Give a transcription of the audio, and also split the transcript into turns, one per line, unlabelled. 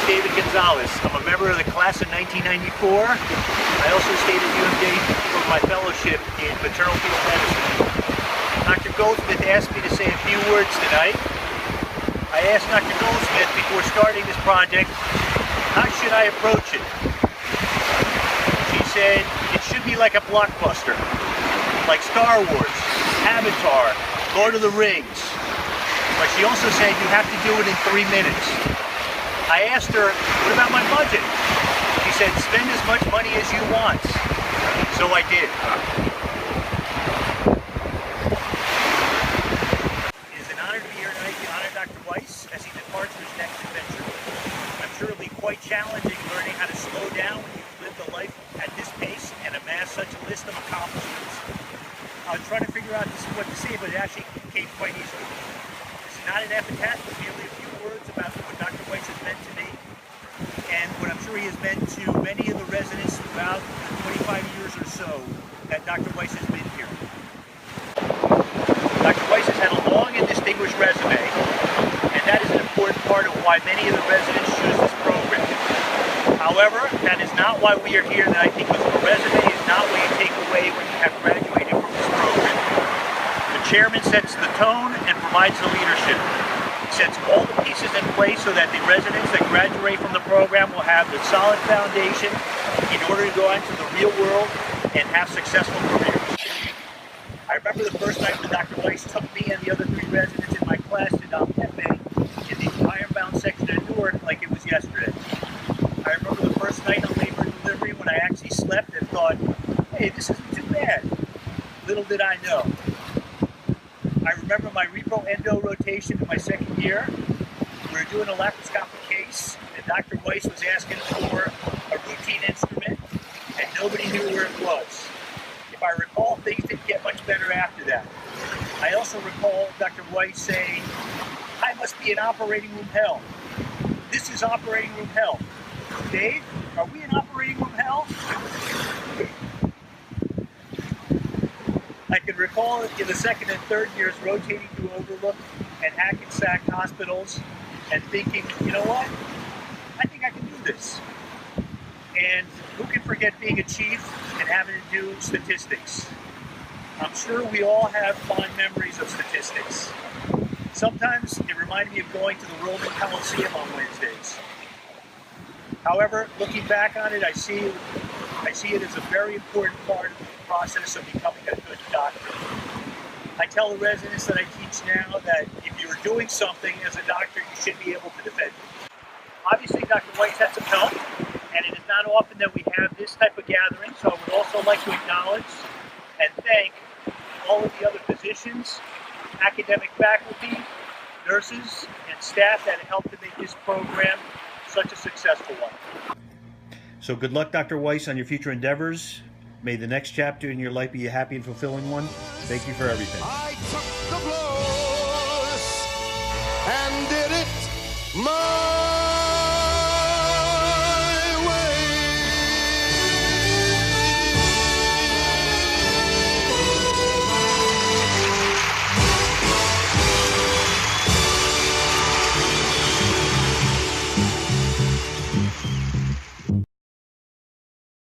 David Gonzalez. I'm a member of the class of 1994. I also stayed at UMJ for my fellowship in maternal fetal medicine. Dr. Goldsmith asked me to say a few words tonight. I asked Dr. Goldsmith before starting this project, how should I approach it? She said, it should be like a blockbuster, like Star Wars, Avatar, Lord of the Rings. But she also said you have to do it in 3 minutes. I asked her, what about my budget? She said, spend as much money as you want. So I did. It is an honor to be here tonight to honor Dr. Weiss as he departs for his next adventure. I'm sure it'll be quite challenging learning how to slow down when you've lived a life at this pace and amass such a list of accomplishments. I was trying to figure out what to say, but it actually came quite easily. This is not an epitaph, but merely a few words about what Dr. Weiss has meant to me and what I'm sure he has meant to many of the residents throughout the 25 years or so that Dr. Weiss has been here. Dr. Weiss has had a long and distinguished resume, and that is an important part of why many of the residents choose this program. However, that is not why we are here tonight, because the resume is not what you take away when you have graduated from this program. The chairman sets the tone and provides the leadership. Sets all the pieces in place so that the residents that graduate from the program will have the solid foundation in order to go into the real world and have successful careers. I remember the first night when Dr. Weiss took me and the other 3 residents in my class to Pepe in the ironbound section of Newark like it was yesterday. I remember the first night on labor and delivery when I actually slept and thought, hey, this isn't too bad. Little did I know. I remember my repro endo rotation in my second year. We were doing a laparoscopic case, and Dr. Weiss was asking for a routine instrument, and nobody knew where it was. If I recall, things didn't get much better after that. I also recall Dr. Weiss saying, I must be in operating room hell. This is operating room hell. Dave, are we in operating room hell? I can recall in the second and third years rotating through Overlook and Hackensack hospitals and thinking, you know what? I think I can do this. And who can forget being a chief and having to do statistics? I'm sure we all have fond memories of statistics. Sometimes it reminded me of going to the Roman Coliseum on Wednesdays. However, looking back on it, I see it as a very important part of the process of becoming a good doctor. I tell the residents that I teach now that if you're doing something as a doctor, you should be able to defend it. Obviously, Dr. Weiss had some help, and it is not often that we have this type of gathering, so I would also like to acknowledge and thank all of the other physicians, academic faculty, nurses, and staff that helped to make this program such a successful one. So good luck, Dr. Weiss, on your future endeavors. May the next chapter in your life be a happy and fulfilling one. Thank you for everything.
I took the blows and did it my